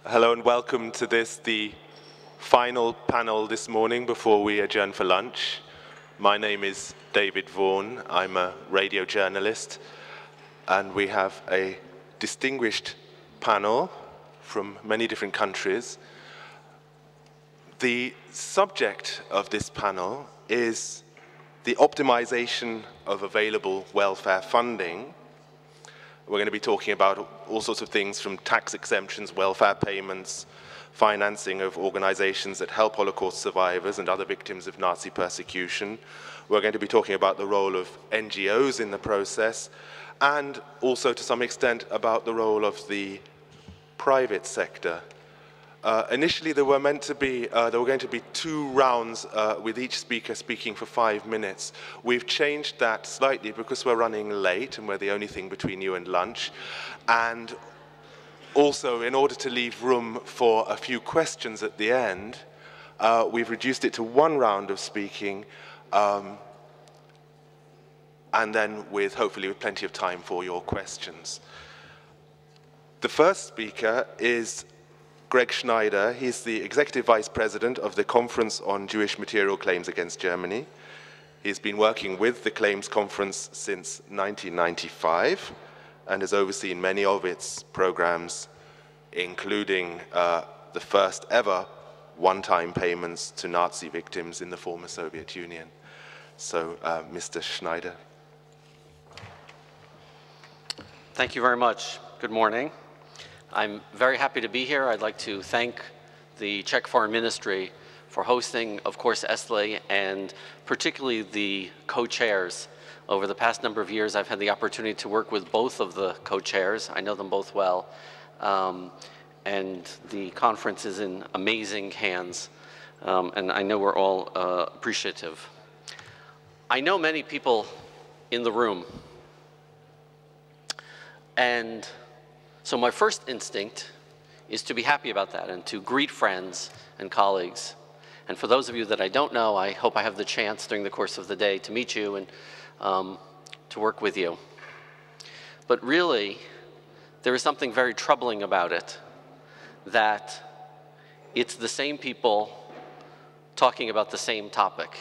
Hello and welcome to the final panel this morning before we adjourn for lunch. My name is David Vaughan. I'm a radio journalist, and we have a distinguished panel from many different countries. The subject of this panel is the optimization of available welfare funding. We're going to be talking about all sorts of things from tax exemptions, welfare payments, financing of organizations that help Holocaust survivors and other victims of Nazi persecution. We're going to be talking about the role of NGOs in the process, and also to some extent about the role of the private sector. Initially, there were going to be 2 rounds with each speaker speaking for 5 minutes. We've changed that slightly because we're running late and we're the only thing between you and lunch. And also, in order to leave room for a few questions at the end, we've reduced it to 1 round of speaking, and then hopefully with plenty of time for your questions. The first speaker is Greg Schneider. He's the Executive Vice President of the Conference on Jewish Material Claims Against Germany. He's been working with the Claims Conference since 1995 and has overseen many of its programs, including the first ever one-time payments to Nazi victims in the former Soviet Union. So, Mr. Schneider. Thank you very much. Good morning. I'm very happy to be here. I'd like to thank the Czech Foreign Ministry for hosting, of course, ESTLE, and particularly the co-chairs. Over the past number of years, I've had the opportunity to work with both of the co-chairs. I know them both well. And the conference is in amazing hands, and I know we're all appreciative. I know many people in the room, and so my first instinct is to be happy about that and to greet friends and colleagues. And for those of you that I don't know, I hope I have the chance during the course of the day to meet you and to work with you. But really, there is something very troubling about it, that it's the same people talking about the same topic.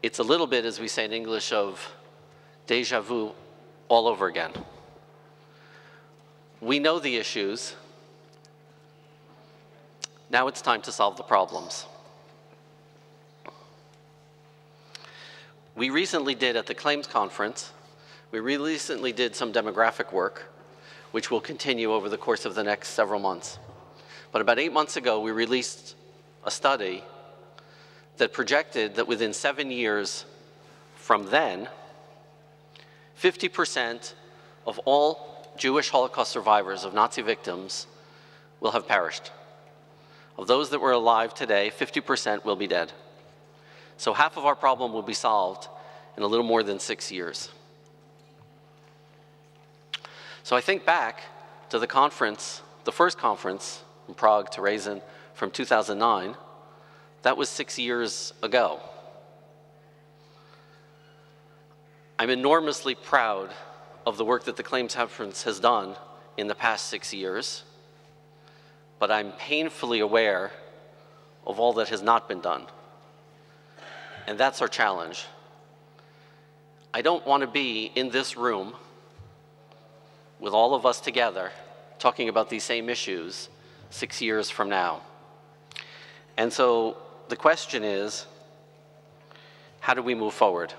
It's a little bit, as we say in English, of déjà vu all over again. We know the issues. Now it's time to solve the problems. We recently did at the Claims Conference, we recently did some demographic work, which will continue over the course of the next several months. But about 8 months ago, we released a study that projected that within 7 years from then, 50% of all Jewish Holocaust survivors of Nazi victims will have perished. Of those that were alive today, 50% will be dead. So half of our problem will be solved in a little more than 6 years. So I think back to the conference, the first conference from Prague to Reason from 2009. That was 6 years ago. I'm enormously proud of the work that the Claims Conference has done in the past 6 years, but I'm painfully aware of all that has not been done. And that's our challenge. I don't want to be in this room with all of us together talking about these same issues 6 years from now. And so the question is, how do we move forward?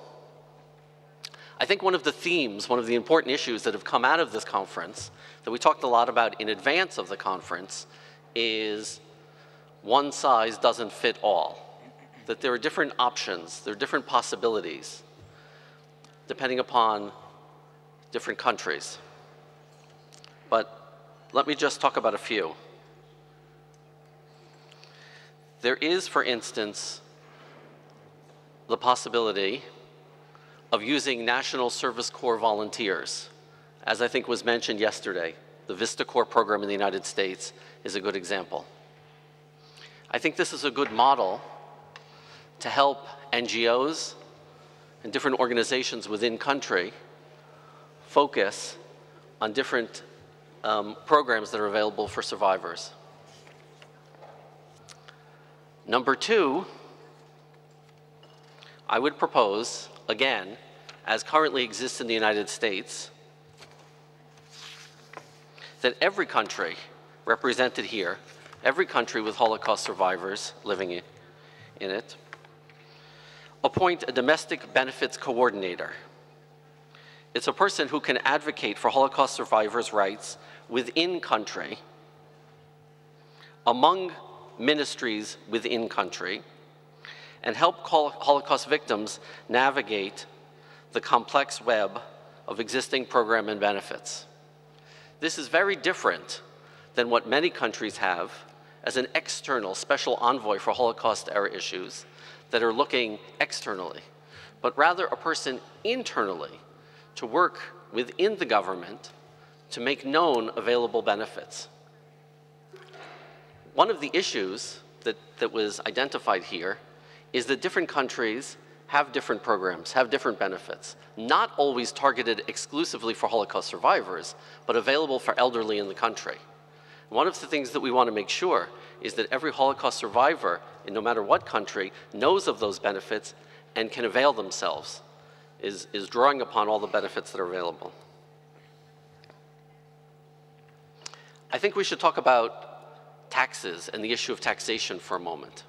I think one of the themes, one of the important issues that have come out of this conference that we talked a lot about in advance of the conference is one size doesn't fit all. That there are different options, there are different possibilities, depending upon different countries. But let me just talk about a few. There is, for instance, the possibility of using National Service Corps volunteers. As I think was mentioned yesterday, the Vista Corps program in the United States is a good example. I think this is a good model to help NGOs and different organizations within country focus on different programs that are available for survivors. Number two, I would propose, again, as currently exists in the United States, that every country represented here, every country with Holocaust survivors living in it, appoint a domestic benefits coordinator. It's a person who can advocate for Holocaust survivors' rights within country, among ministries within country, and help Holocaust victims navigate the complex web of existing program and benefits. This is very different than what many countries have as an external special envoy for Holocaust-era issues that are looking externally, but rather a person internally to work within the government to make known available benefits. One of the issues that was identified here is that different countries have different programs, have different benefits, not always targeted exclusively for Holocaust survivors, but available for elderly in the country. One of the things that we want to make sure is that every Holocaust survivor, in no matter what country, knows of those benefits and can avail themselves, is drawing upon all the benefits that are available. I think we should talk about taxes and the issue of taxation for a moment.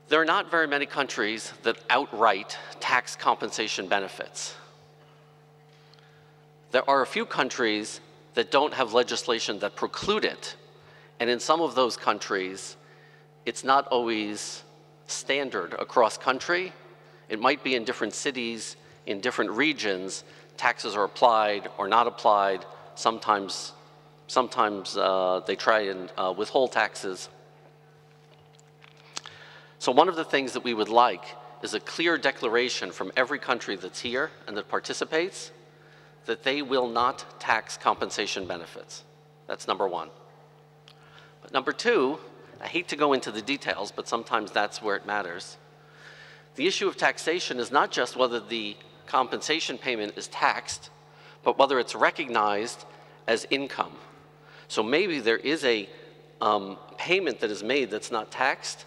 There are not very many countries that outright tax compensation benefits. There are a few countries that don't have legislation that preclude it, and in some of those countries, it's not always standard across country. It might be in different cities, in different regions, taxes are applied or not applied. Sometimes they try and withhold taxes. So one of the things that we would like is a clear declaration from every country that's here and that participates that they will not tax compensation benefits. That's number one. But number two, I hate to go into the details, but sometimes that's where it matters. The issue of taxation is not just whether the compensation payment is taxed, but whether it's recognized as income. So maybe there is a payment that is made that's not taxed,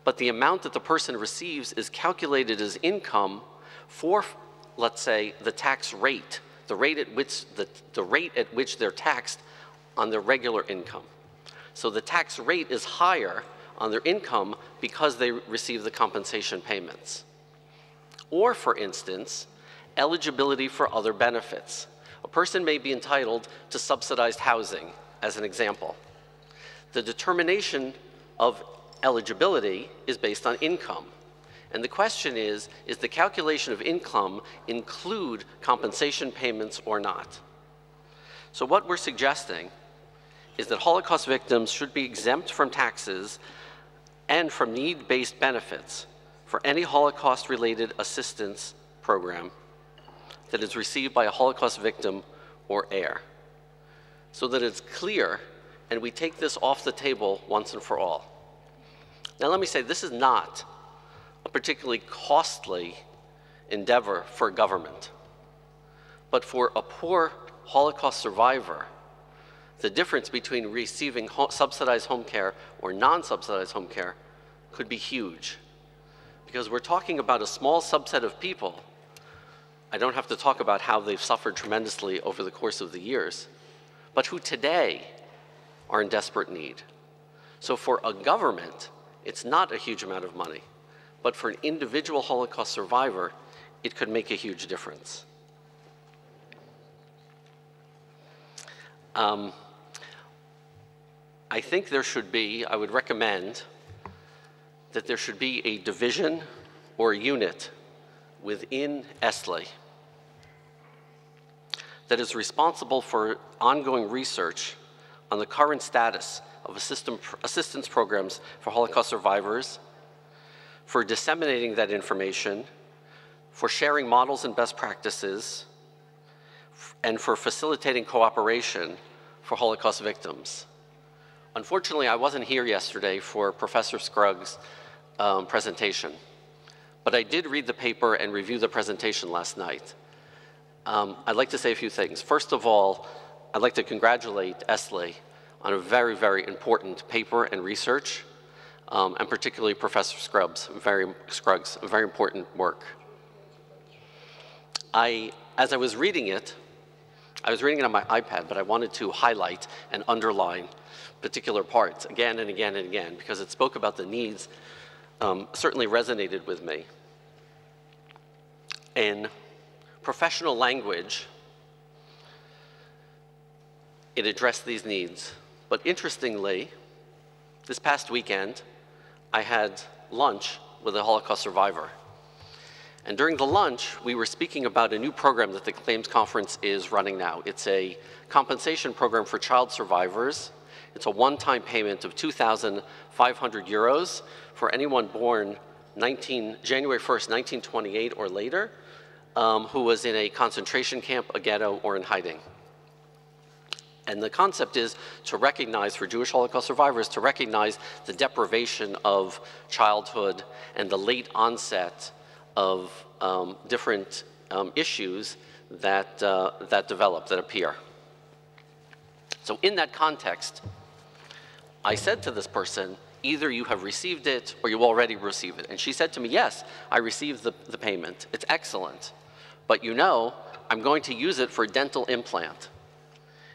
but the amount that the person receives is calculated as income for, let's say, the tax rate, the rate at which they're taxed on their regular income. So the tax rate is higher on their income because they receive the compensation payments. Or, for instance, eligibility for other benefits. A person may be entitled to subsidized housing, as an example. The determination of eligibility is based on income. And the question is the calculation of income include compensation payments or not? So what we're suggesting is that Holocaust victims should be exempt from taxes and from need-based benefits for any Holocaust-related assistance program that is received by a Holocaust victim or heir, so that it's clear and we take this off the table once and for all. Now let me say, this is not a particularly costly endeavor for a government, but for a poor Holocaust survivor, the difference between receiving subsidized home care or non-subsidized home care could be huge. Because we're talking about a small subset of people. I don't have to talk about how they've suffered tremendously over the course of the years, but who today are in desperate need. So for a government, it's not a huge amount of money, but for an individual Holocaust survivor, it could make a huge difference. I think there should be, I would recommend that there should be a division or a unit within ESLI that is responsible for ongoing research on the current status of assistance programs for Holocaust survivors, for disseminating that information, for sharing models and best practices, and for facilitating cooperation for Holocaust victims. Unfortunately, I wasn't here yesterday for Professor Scrugg's presentation, but I did read the paper and review the presentation last night. I'd like to say a few things. First of all, I'd like to congratulate Esli on a very, very important paper and research, and particularly Professor Scruggs, very important work. As I was reading it on my iPad, but I wanted to highlight and underline particular parts again and again and again, because it spoke about the needs, certainly resonated with me. In professional language, it addressed these needs. But interestingly, this past weekend, I had lunch with a Holocaust survivor. And during the lunch, we were speaking about a new program that the Claims Conference is running now. It's a compensation program for child survivors. It's a one-time payment of 2,500 euros for anyone born January 1st, 1928 or later, who was in a concentration camp, a ghetto, or in hiding. And the concept is to recognize, for Jewish Holocaust survivors, to recognize the deprivation of childhood and the late onset of different issues that develop, that appear. So in that context, I said to this person, either you have received it or you already received it. And she said to me, yes, I received the payment. It's excellent. But you know, I'm going to use it for a dental implant.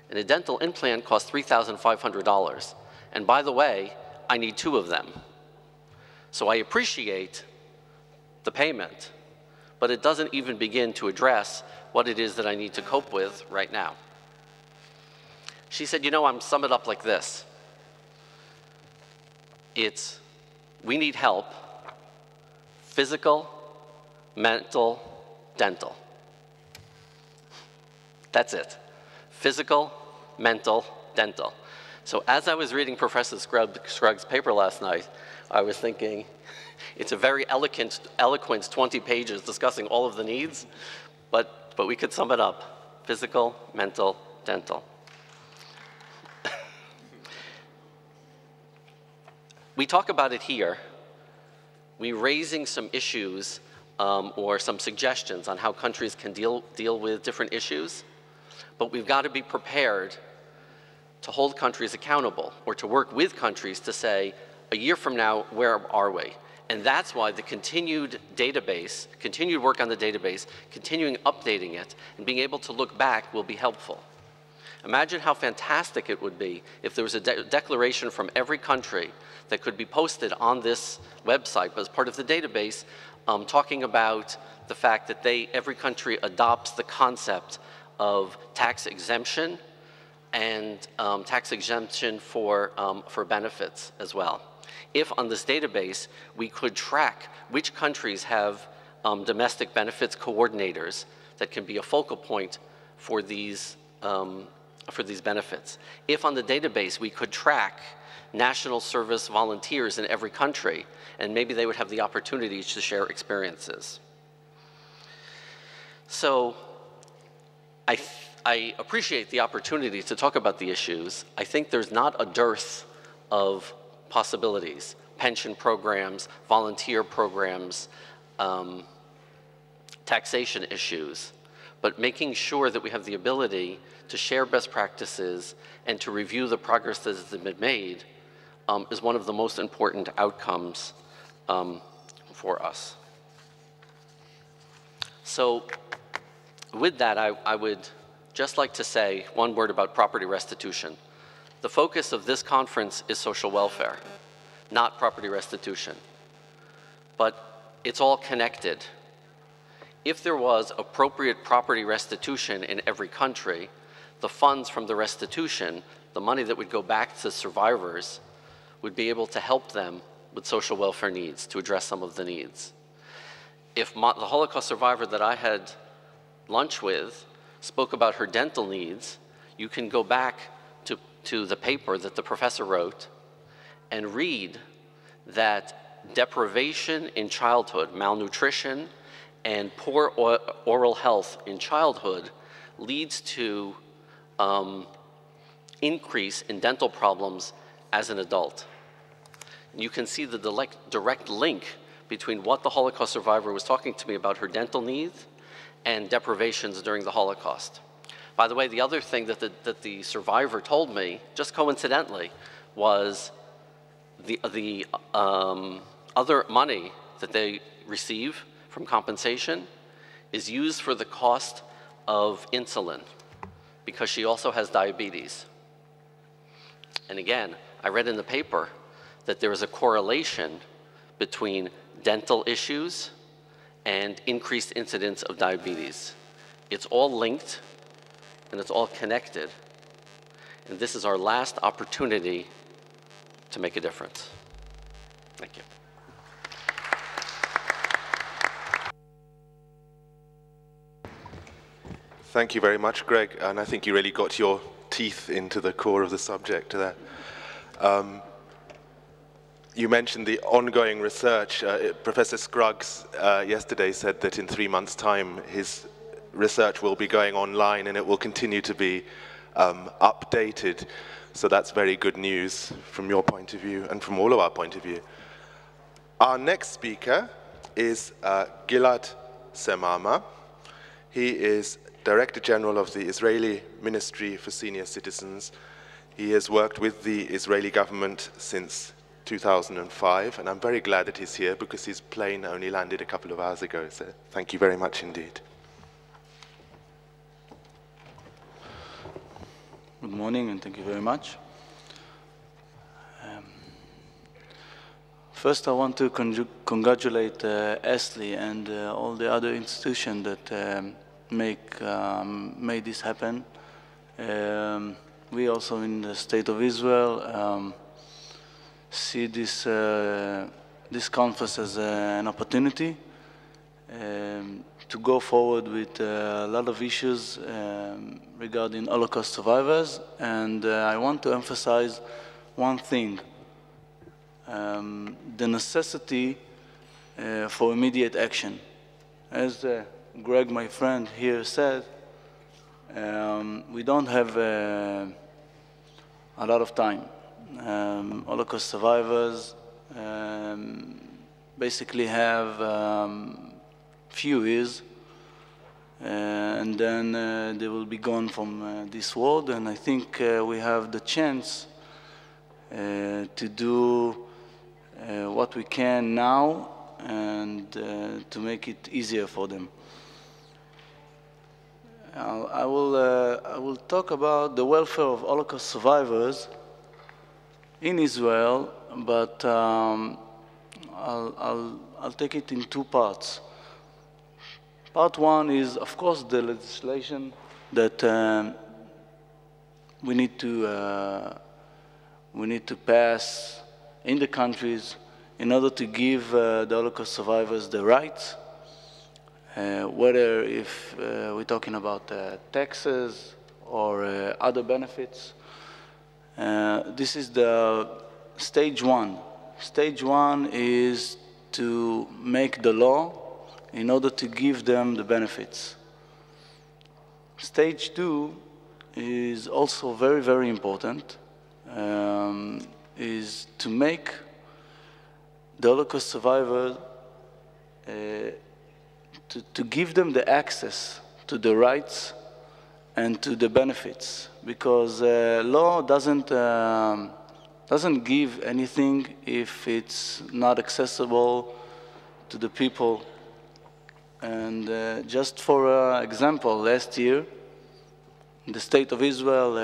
And a dental implant costs $3,500. And by the way, I need 2 of them. So I appreciate the payment, but it doesn't even begin to address what it is that I need to cope with right now. She said, you know, I'm sum it up like this. We need help, physical, mental, dental. That's it. Physical, mental, dental. So as I was reading Professor Scruggs' paper last night, I was thinking, it's a very eloquent 20 pages discussing all of the needs, but we could sum it up. Physical, mental, dental. We talk about it here. We're raising some issues or some suggestions on how countries can deal with different issues, but we've got to be prepared to hold countries accountable or to work with countries to say, a year from now, where are we? And that's why the continued work on the database, continuing updating it, and being able to look back will be helpful. Imagine how fantastic it would be if there was a declaration from every country that could be posted on this website as part of the database, talking about the fact that every country adopts the concept of tax exemption and tax exemption for benefits as well. If on this database we could track which countries have domestic benefits coordinators that can be a focal point for these benefits. If on the database we could track national service volunteers in every country, and maybe they would have the opportunity to share experiences. So I appreciate the opportunity to talk about the issues. I think there's not a dearth of possibilities, pension programs, volunteer programs, taxation issues, but making sure that we have the ability to share best practices and to review the progress that has been made is one of the most important outcomes for us. So with that, I would just like to say one word about property restitution. The focus of this conference is social welfare, not property restitution. But it's all connected. If there was appropriate property restitution in every country, the funds from the restitution, the money that would go back to survivors, would be able to help them with social welfare needs, to address some of the needs. If the Holocaust survivor that I had lunch with spoke about her dental needs, you can go back to the paper that the professor wrote and read that deprivation in childhood, malnutrition, and poor oral health in childhood leads to increase in dental problems as an adult. You can see the direct link between what the Holocaust survivor was talking to me about her dental needs and deprivations during the Holocaust. By the way, the other thing that the survivor told me, just coincidentally, was the other money that they receive from compensation is used for the cost of insulin, because she also has diabetes. And again, I read in the paper that there is a correlation between dental issues and increased incidence of diabetes. It's all linked and it's all connected. And this is our last opportunity to make a difference. Thank you. Thank you very much, Greg. And I think you really got your teeth into the core of the subject there. You mentioned the ongoing research. Professor Scruggs yesterday said that in 3 months' time, his research will be going online and it will continue to be updated. So that's very good news from your point of view and from all of our point of view. Our next speaker is Gilad Semama. He is Director General of the Israeli Ministry for Senior Citizens. He has worked with the Israeli government since 2005, and I'm very glad that he's here because his plane only landed a couple of hours ago, so thank you very much indeed. Good morning, and thank you very much. First, I want to congratulate ESLI and all the other institutions that made this happen. We also in the State of Israel see this conference as an opportunity to go forward with a lot of issues regarding Holocaust survivors, and I want to emphasize one thing, the necessity for immediate action. As Greg, my friend here, said, we don't have a lot of time. Holocaust survivors basically have few years, and then they will be gone from this world, and I think we have the chance to do what we can now and to make it easier for them. I will talk about the welfare of Holocaust survivors in Israel, but I'll take it in two parts. Part one is, of course, the legislation that we need to pass in the countries in order to give the Holocaust survivors the rights. Whether if we're talking about taxes or other benefits. This is the stage one. Stage one is to make the law in order to give them the benefits. Stage two is also very, very important, is to make the Holocaust survivors to give them the access to the rights and to the benefits, because law doesn't give anything if it's not accessible to the people. And just for example, last year, the State of Israel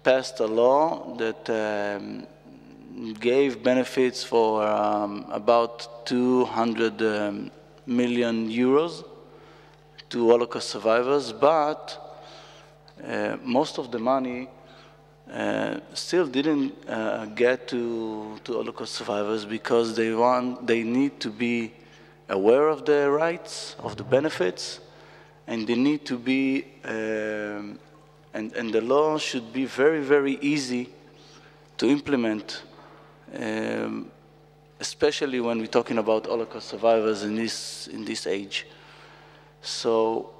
passed a law that gave benefits for about 200 million euros to Holocaust survivors, but most of the money still didn't get to Holocaust survivors because they need to be aware of their rights, of the benefits, and they need to be, and the law should be very, very easy to implement, especially when we're talking about Holocaust survivors in this age. So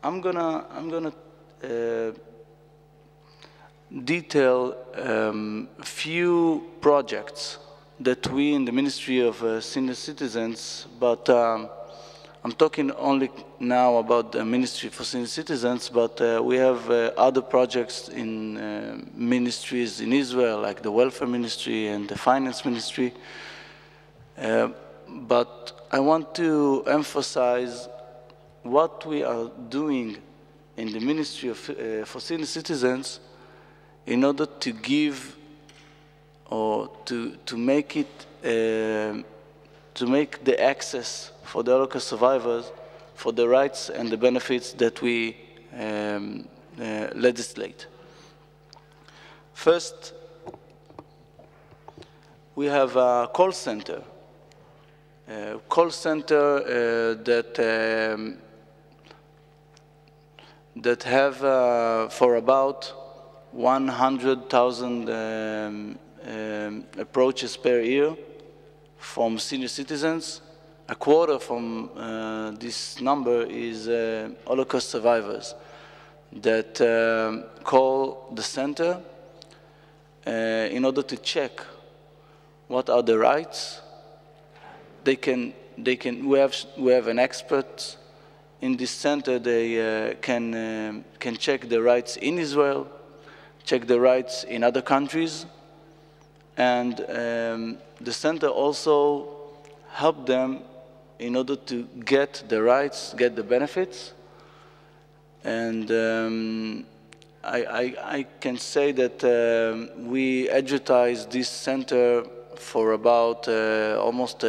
I'm gonna detail a few projects that we in the Ministry of Senior Citizens, but I'm talking only now about the Ministry for Senior Citizens, but we have other projects in ministries in Israel, like the Welfare Ministry and the Finance Ministry. But I want to emphasize what we are doing in the Ministry for Senior Citizens in order to give or to make it to make the access for the Holocaust survivors for the rights and the benefits that we legislate. First, we have a call center. That have for about 100,000 approaches per year from senior citizens. A quarter from this number is Holocaust survivors that call the center in order to check what are the rights. We have an expert in this center. They can check the rights in Israel, check the rights in other countries, and the center also help them in order to get the rights, get the benefits. And I can say that we advertise this center for about almost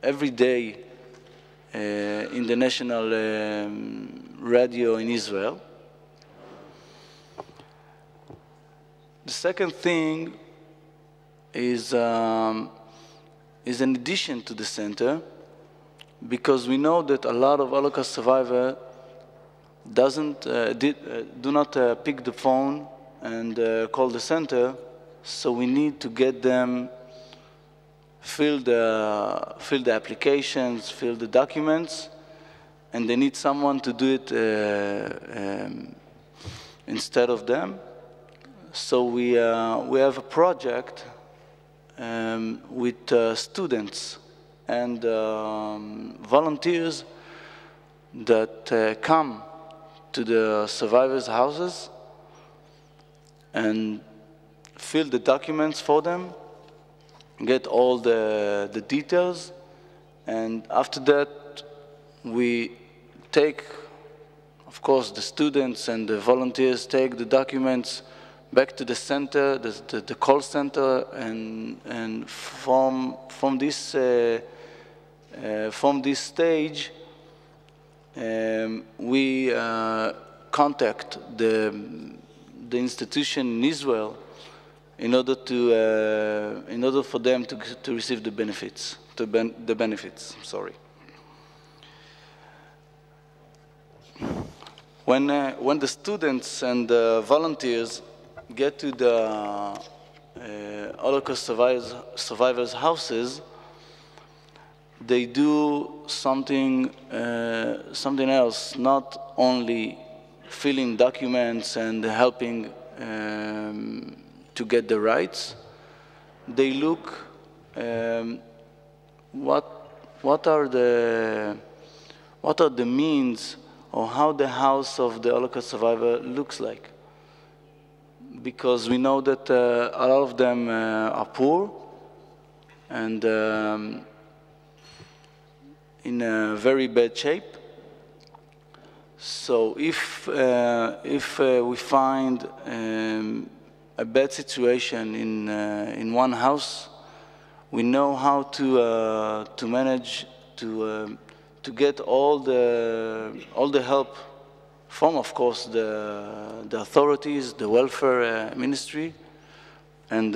every day in the national radio in Israel. The second thing is in addition to the center, because we know that a lot of Holocaust survivors do not pick the phone and call the center, so we need to get them fill the applications, fill the documents, and they need someone to do it instead of them. So we have a project with students and volunteers that come to the survivors' houses and fill the documents for them, get all the details, and after that we take, of course, the students and the volunteers take the documents back to the center, the call center, and from this stage we contact the institution in Israel in order for them to receive the benefits, the benefits. Sorry. When the students and the volunteers get to the Holocaust survivors' houses, they do something else, not only filling documents and helping to get the rights. They look what are the means or how the house of the Holocaust survivor looks like. Because we know that a lot of them are poor and in a very bad shape. So if we find a bad situation in one house, we know how to manage to get all the help from, of course, the authorities, the welfare ministry, and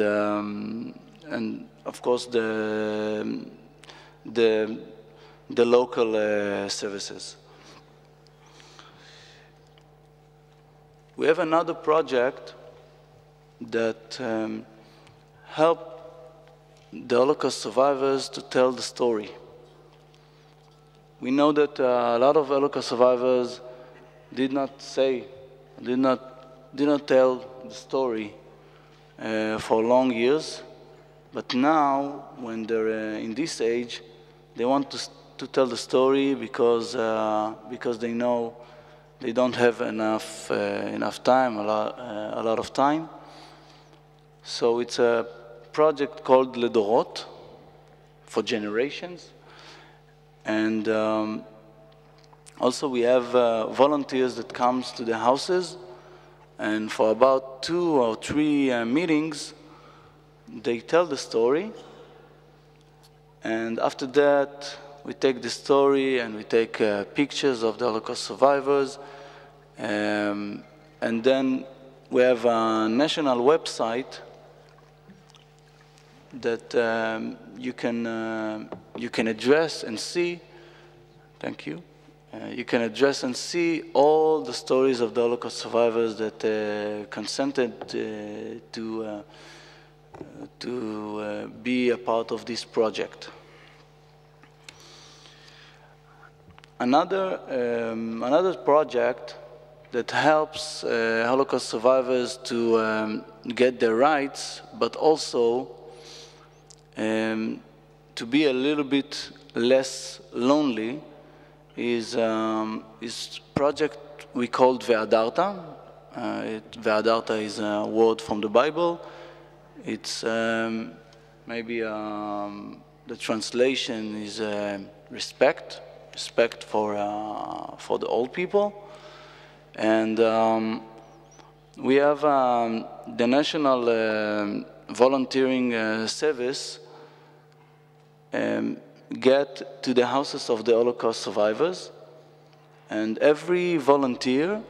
of course the local services. We have another project that help the Holocaust survivors to tell the story. We know that a lot of Holocaust survivors did not tell the story for long years, but now, when they're in this age, They want to tell the story because they know they don't have enough time, a lot of time. So it's a project called Ledorot, for generations. And also we have volunteers that comes to the houses, and for about 2 or 3 meetings, they tell the story. And after that, we take the story and we take pictures of the Holocaust survivors. And then we have a national website that you can address and see. Thank you. You can address and see all the stories of the Holocaust survivors that consented to be a part of this project. Another project that helps Holocaust survivors to get their rights, but also to be a little bit less lonely, is project we called Ve'adarta. Ve'adarta is a word from the Bible. It's maybe the translation is respect for the old people. And we have the National Volunteering Service get to the houses of the Holocaust survivors, and every volunteer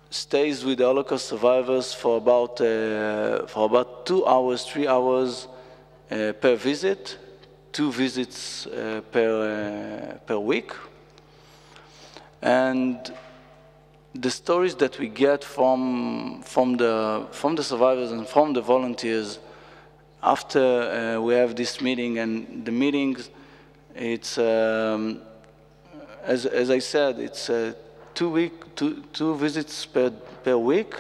stays with the Holocaust survivors for about 2 hours, 3 hours per visit, 2 visits per week. And the stories that we get from the survivors and from the volunteers after we have this meeting, and the meetings, it's as I said, it's 2 visits per week,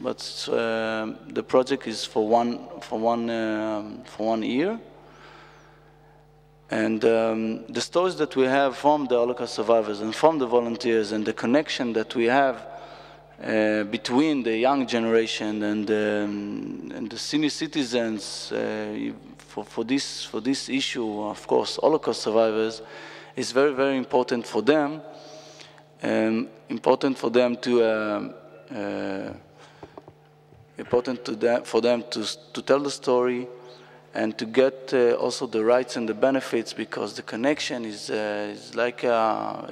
but the project is for one year. And the stories that we have from the Holocaust survivors and from the volunteers, and the connection that we have between the young generation and the senior citizens for this issue, of course, Holocaust survivors, is very, very important for them. Important for them to tell the story, and to get also the rights and the benefits, because the connection is like a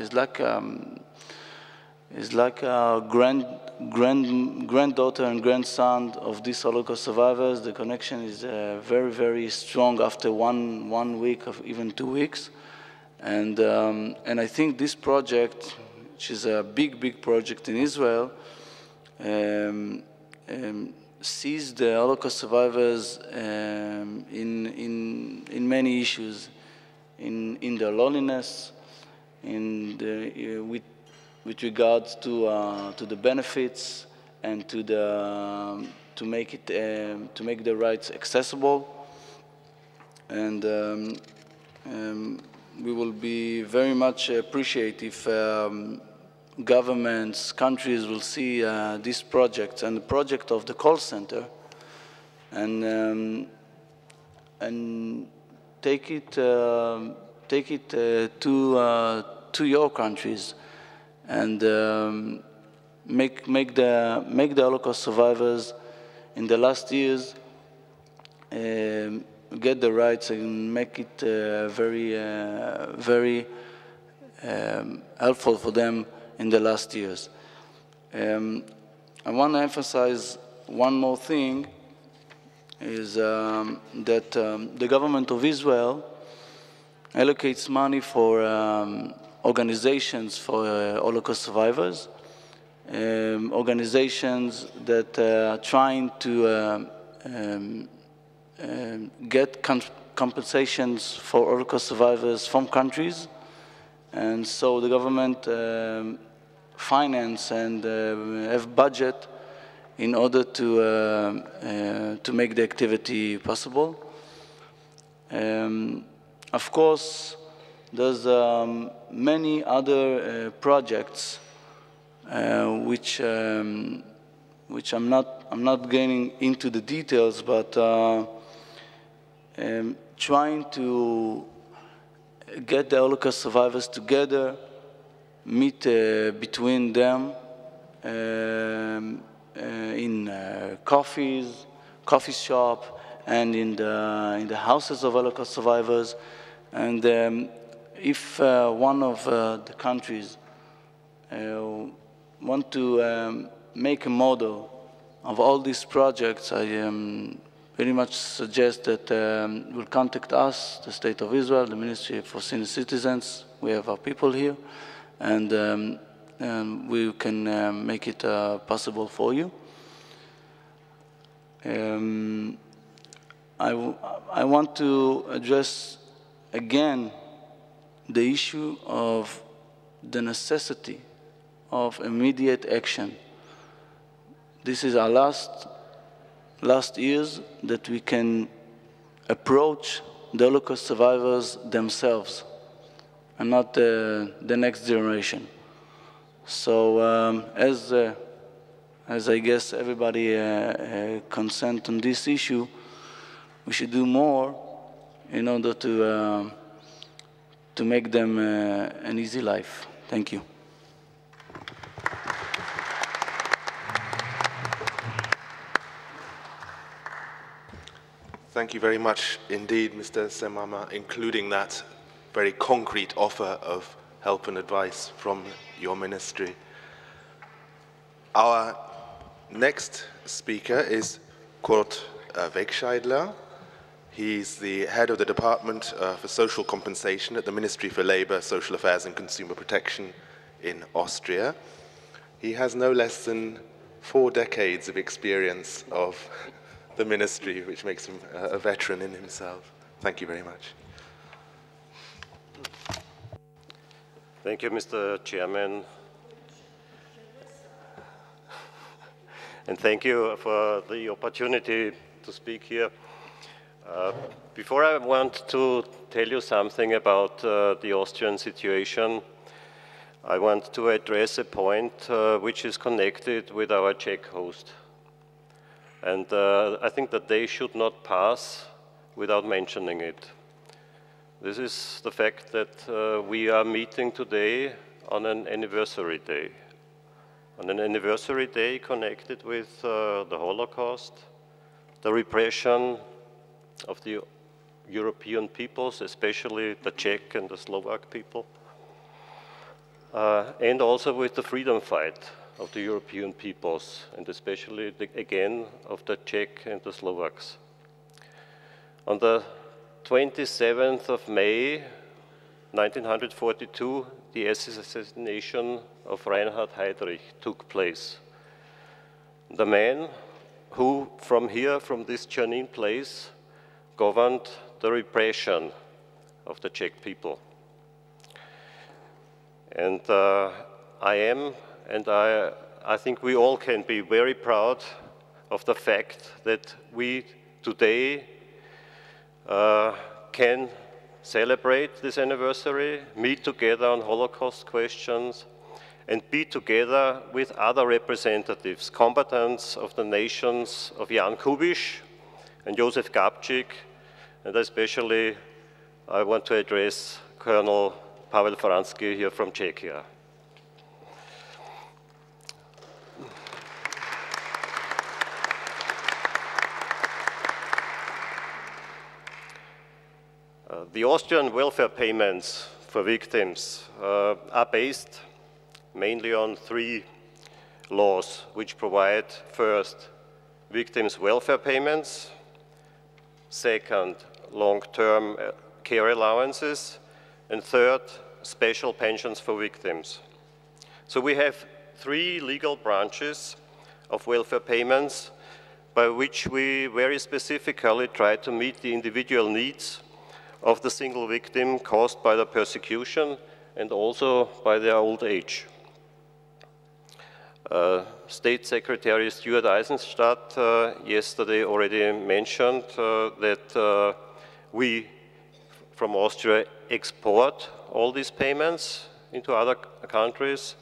granddaughter and grandson of these Holocaust survivors. The connection is very, very strong after one week, of even 2 weeks, and I think this project, which is a big project in Israel, sees the Holocaust survivors in many issues, in their loneliness, with regards to the benefits, and to make the rights accessible. And we will be very much appreciate if governments, countries will see these projects and the project of the call center, and take it to your countries, and make the Holocaust survivors in the last years get the rights, and make it very helpful for them in the last years. I want to emphasize one more thing, is that the government of Israel allocates money for organizations for Holocaust survivors, organizations that are trying to get compensations for Holocaust survivors from countries. And so the government finance and have budget in order to make the activity possible. Of course, there's many other projects which I'm not getting into the details, but trying to get the Holocaust survivors together, meet between them in coffee shop, and in the houses of Holocaust survivors. And if one of the countries want to make a model of all these projects, I very much suggest that will contact us, the State of Israel, the Ministry for Senior Citizens. We have our people here, and we can make it possible for you. I want to address again the issue of the necessity of immediate action. This is our last years that we can approach the Holocaust survivors themselves and not the next generation. So as I guess everybody consent on this issue, we should do more in order to make them an easy life. Thank you. Thank you very much indeed, Mr. Semama, including that very concrete offer of help and advice from your ministry. Our next speaker is Kurt Wegscheidler. He's the head of the Department for Social Compensation at the Ministry for Labor, Social Affairs and Consumer Protection in Austria. He has no less than 4 decades of experience of the ministry, which makes him a veteran in himself. Thank you very much. Thank you, Mr. Chairman. And thank you for the opportunity to speak here. Before I want to tell you something about the Austrian situation, I want to address a point which is connected with our Czech host. And I think that they should not pass without mentioning it. This is the fact that we are meeting today on an anniversary day. On an anniversary day connected with the Holocaust, the repression of the European peoples, especially the Czech and the Slovak people, and also with the freedom fight of the European peoples, and especially, again, of the Czech and the Slovaks. On the 27th of May, 1942, the assassination of Reinhard Heydrich took place. The man who, from here, from this Czernin place, governed the repression of the Czech people. And I think we all can be very proud of the fact that we today can celebrate this anniversary, meet together on Holocaust questions, and be together with other representatives, combatants of the nations of Jan Kubiš and Josef Gabčík, and especially I want to address Colonel Pavel Fransky here from Czechia. The Austrian welfare payments for victims are based mainly on 3 laws which provide, first, victims' welfare payments, second, long-term care allowances, and third, special pensions for victims. So we have 3 legal branches of welfare payments by which we very specifically try to meet the individual needs of the single victim caused by the persecution and also by their old age. State Secretary Stuart Eisenstadt yesterday already mentioned that we from Austria export all these payments into other countries.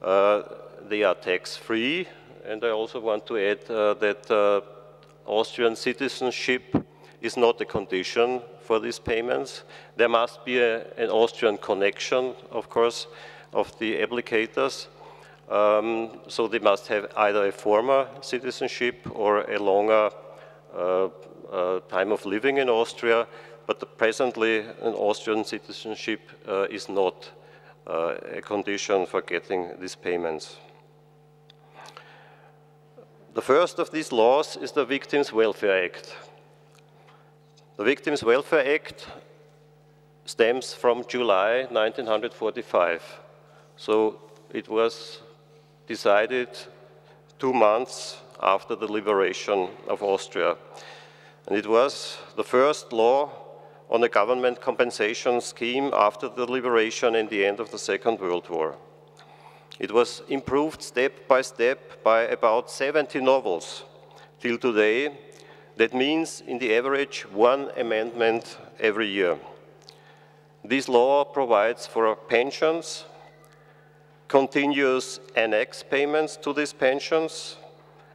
They are tax-free, and I also want to add that Austrian citizenship is not a condition for these payments. There must be an Austrian connection, of course, of the applicators. So they must have either a former citizenship or a longer time of living in Austria, but presently an Austrian citizenship is not a condition for getting these payments. The first of these laws is the Victims' Welfare Act. The Victims' Welfare Act stems from July 1945. So it was decided 2 months after the liberation of Austria. And it was the first law on a government compensation scheme after the liberation and the end of the Second World War. It was improved step by about 70 novels till today. That means, in the average, 1 amendment every year. This law provides for pensions, continuous annex payments to these pensions,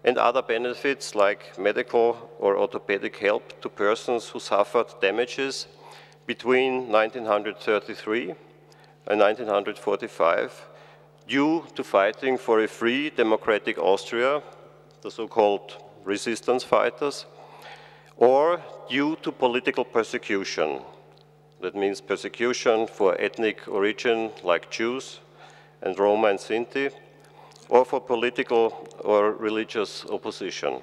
and other benefits like medical or orthopedic help to persons who suffered damages between 1933 and 1945 due to fighting for a free democratic Austria, the so-called resistance fighters, or due to political persecution. That means persecution for ethnic origin like Jews and Roma and Sinti, or for political or religious opposition.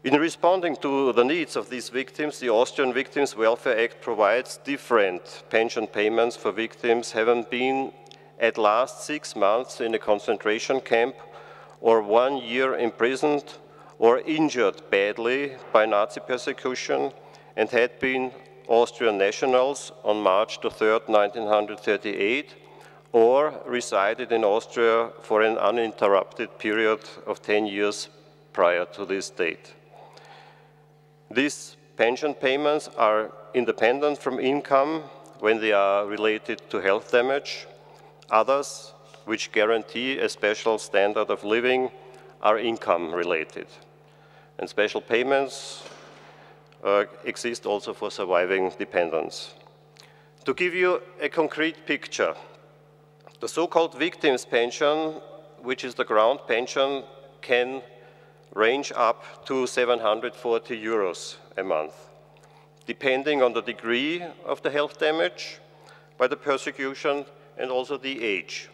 In responding to the needs of these victims, the Austrian Victims' Welfare Act provides different pension payments for victims having been at last 6 months in a concentration camp or 1 year imprisoned or injured badly by Nazi persecution and had been Austrian nationals on March 3rd, 1938, or resided in Austria for an uninterrupted period of 10 years prior to this date. These pension payments are independent from income when they are related to health damage. Others, which guarantee a special standard of living, are income related. And special payments exist also for surviving dependents. To give you a concrete picture, the so-called victims' pension, which is the ground pension, can range up to 740 euros a month, depending on the degree of the health damage by the persecution and also the age.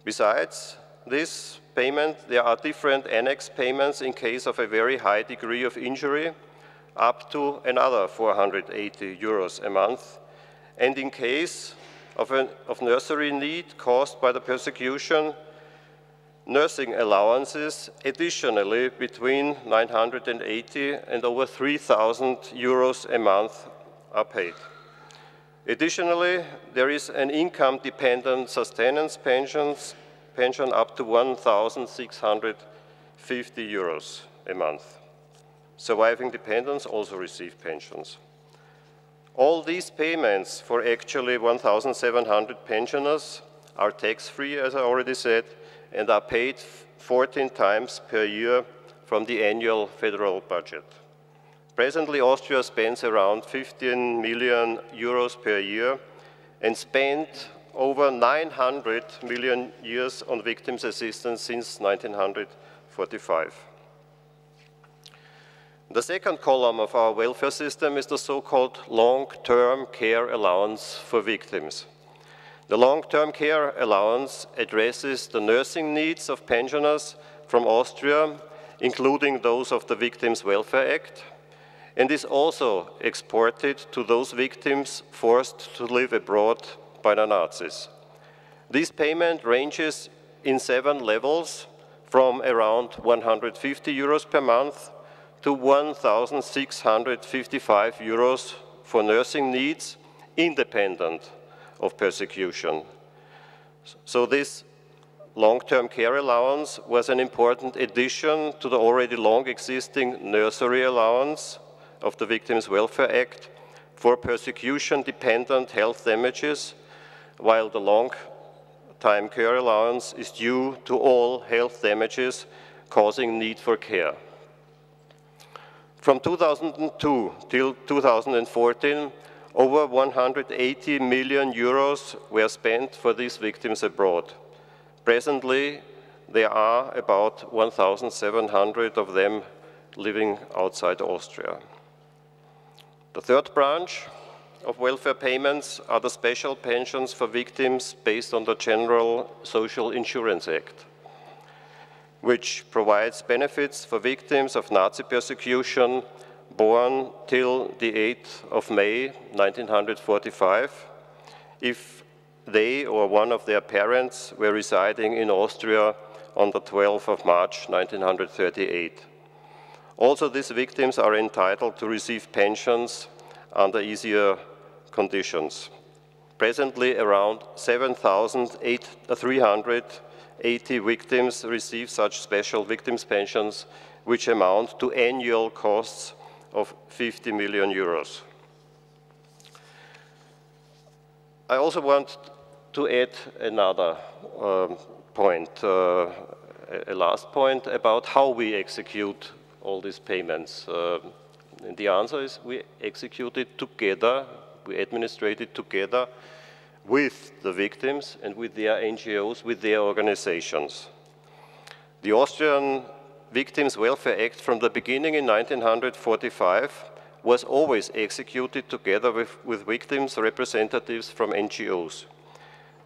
Besides this payment, there are different annex payments in case of a very high degree of injury, up to another 480 euros a month, and in case of nursery need caused by the persecution, nursing allowances additionally between 980 and over 3,000 euros a month are paid. Additionally, there is an income-dependent sustenance pension up to 1,650 euros a month. Surviving dependents also receive pensions. All these payments for actually 1,700 pensioners are tax-free, as I already said, and are paid 14 times per year from the annual federal budget. Presently, Austria spends around 15 million euros per year and spent over 900 million years on victims' assistance since 1945. The second column of our welfare system is the so-called long-term care allowance for victims. The long-term care allowance addresses the nursing needs of pensioners from Austria, including those of the Victims' Welfare Act, and is also exported to those victims forced to live abroad by the Nazis. This payment ranges in 7 levels from around 150 euros per month to 1,655 euros for nursing needs independent of persecution. So this long-term care allowance was an important addition to the already long existing nursery allowance of the Victims' Welfare Act for persecution-dependent health damages, while the long-time care allowance is due to all health damages causing need for care. From 2002 till 2014, over 180 million euros were spent for these victims abroad. Presently, there are about 1,700 of them living outside Austria. The third branch of welfare payments are the special pensions for victims based on the General Social Insurance Act, which provides benefits for victims of Nazi persecution born till the 8th of May 1945, if they or one of their parents were residing in Austria on the 12th of March 1938. Also, these victims are entitled to receive pensions under easier conditions. Presently, around 7,380 victims receive such special victims' pensions, which amount to annual costs of 50 million euros. I also want to add another point, a last point about how we execute all these payments. And the answer is we execute it together, we administrate it together with the victims and with their NGOs, with their organizations. The Austrian Victims' Welfare Act from the beginning in 1945 was always executed together with victims' representatives from NGOs.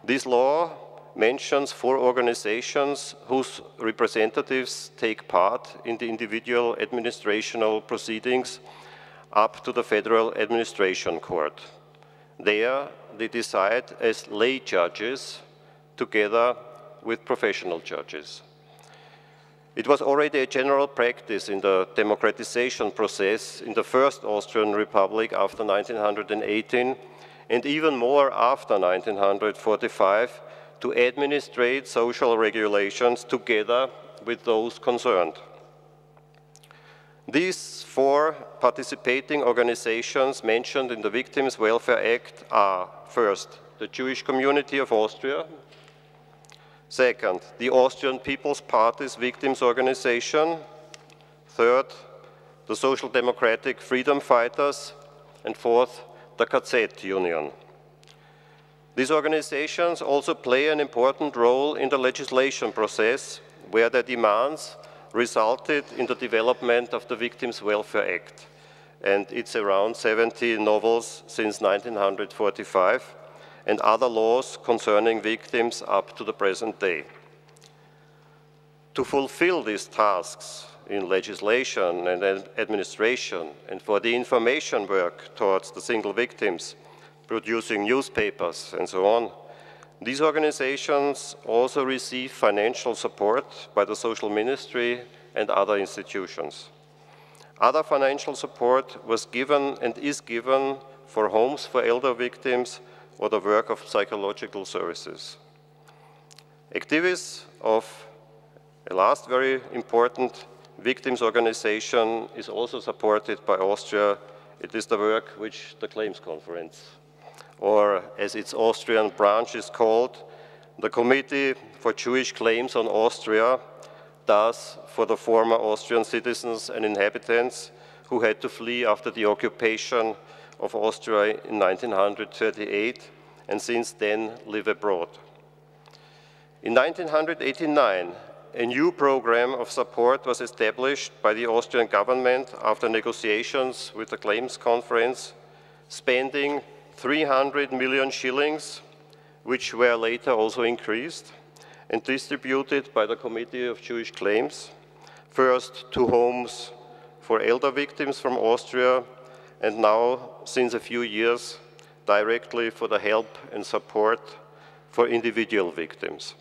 This law mentions 4 organizations whose representatives take part in the individual administrational proceedings up to the Federal Administration Court. There, they decide as lay judges together with professional judges. It was already a general practice in the democratization process in the First Austrian Republic after 1918, and even more after 1945, to administrate social regulations together with those concerned. These 4 participating organizations mentioned in the Victims' Welfare Act are, first, the Jewish Community of Austria, second, the Austrian People's Party's Victims' Organization, third, the Social Democratic Freedom Fighters, and fourth, the KZ Union. These organizations also play an important role in the legislation process, where their demands resulted in the development of the Victims' Welfare Act, and it's around 70 novels since 1945, and other laws concerning victims up to the present day. To fulfill these tasks in legislation and administration, and for the information work towards the single victims, producing newspapers and so on, these organizations also receive financial support by the Social Ministry and other institutions. Other financial support was given and is given for homes for elder victims or the work of psychological services. Activists of a last very important victims organization is also supported by Austria. It is the work which the Claims Conference, or as its Austrian branch is called, the Committee for Jewish Claims on Austria, does for the former Austrian citizens and inhabitants who had to flee after the occupation of Austria in 1938 and since then live abroad. In 1989, a new program of support was established by the Austrian government after negotiations with the Claims Conference, spending 300 million shillings, which were later also increased and distributed by the Committee of Jewish Claims, first to homes for elder victims from Austria, and now, since a few years, directly for the help and support for individual victims.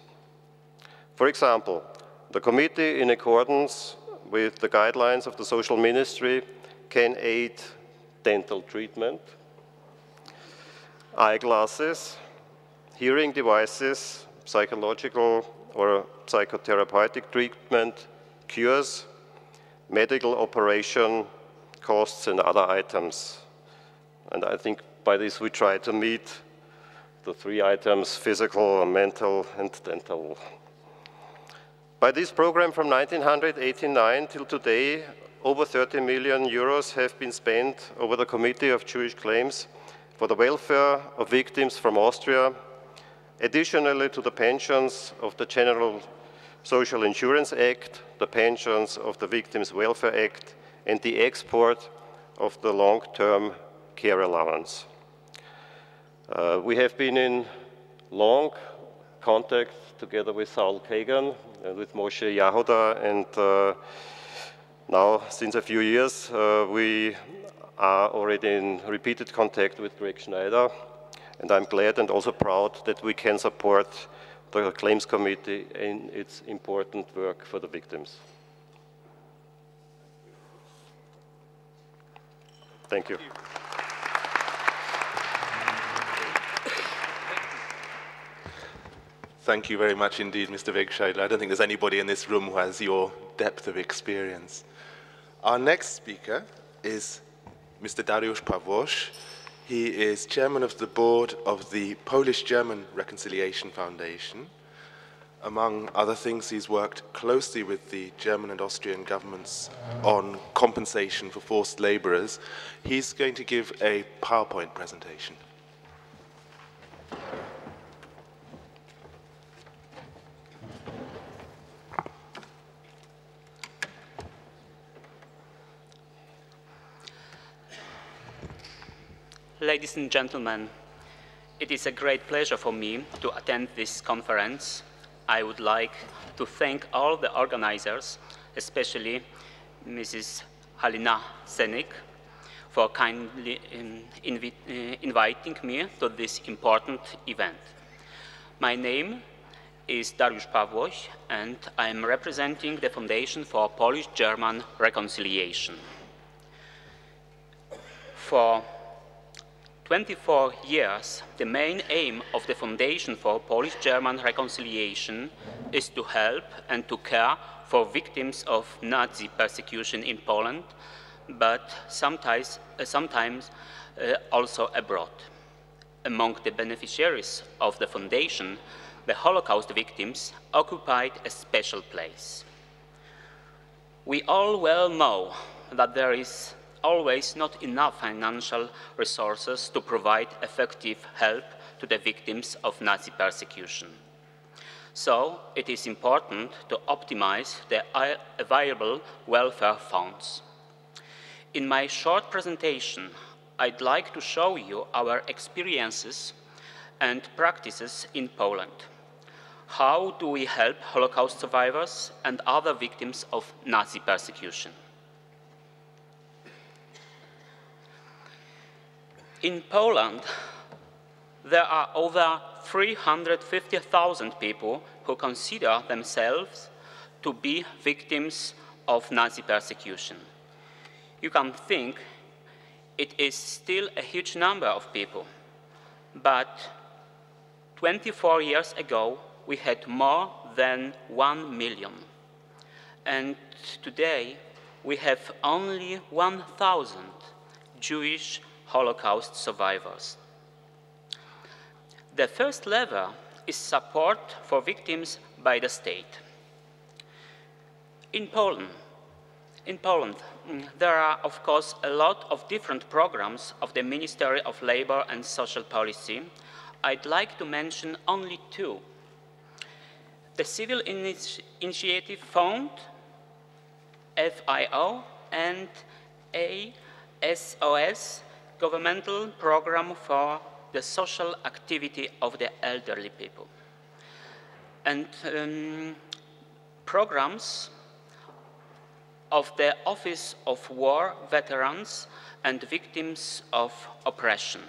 For example, the committee, in accordance with the guidelines of the Social Ministry, can aid dental treatment, eyeglasses, hearing devices, psychological or psychotherapeutic treatment, cures, medical operation, costs, and other items. And I think by this we try to meet the three items: physical, mental, and dental. By this program from 1989 till today, over 30 million euros have been spent over the Committee of Jewish Claims for the welfare of victims from Austria, additionally to the pensions of the General Social Insurance Act, the pensions of the Victims' Welfare Act, and the export of the long-term care allowance. We have been in long contact together with Saul Kagan and with Moshe Yahoda, and now, since a few years, we are already in repeated contact with Greg Schneider, and I'm glad and also proud that we can support the Claims Committee in its important work for the victims. Thank you. Thank you very much indeed, Mr. Wegscheidler. I don't think there's anybody in this room who has your depth of experience. Our next speaker is Mr. Dariusz Pawloś. He is chairman of the board of the Polish-German Reconciliation Foundation. Among other things, he's worked closely with the German and Austrian governments on compensation for forced laborers. He's going to give a PowerPoint presentation. Ladies and gentlemen, it is a great pleasure for me to attend this conference. I would like to thank all the organizers, especially Mrs. Halina Senik, for kindly inviting me to this important event. My name is Dariusz Pawloś, and I am representing the Foundation for Polish-German Reconciliation. For 24 years, the main aim of the Foundation for Polish-German Reconciliation is to help and to care for victims of Nazi persecution in Poland, but sometimes also abroad. Among the beneficiaries of the Foundation, the Holocaust victims occupied a special place. We all well know that there is always not enough financial resources to provide effective help to the victims of Nazi persecution. So it is important to optimize the available welfare funds. In my short presentation, I'd like to show you our experiences and practices in Poland. How do we help Holocaust survivors and other victims of Nazi persecution? In Poland, there are over 350,000 people who consider themselves to be victims of Nazi persecution. You can think it is still a huge number of people, but 24 years ago, we had more than 1 million. And today, we have only 1,000 Jewish Holocaust survivors. The first level is support for victims by the state. In Poland, there are, of course, a lot of different programs of the Ministry of Labor and Social Policy. I'd like to mention only two. The Civil Initiative Fund, FIO, and ASOS, governmental program for the social activity of the elderly people. And programs of the Office of War Veterans and Victims of Oppression.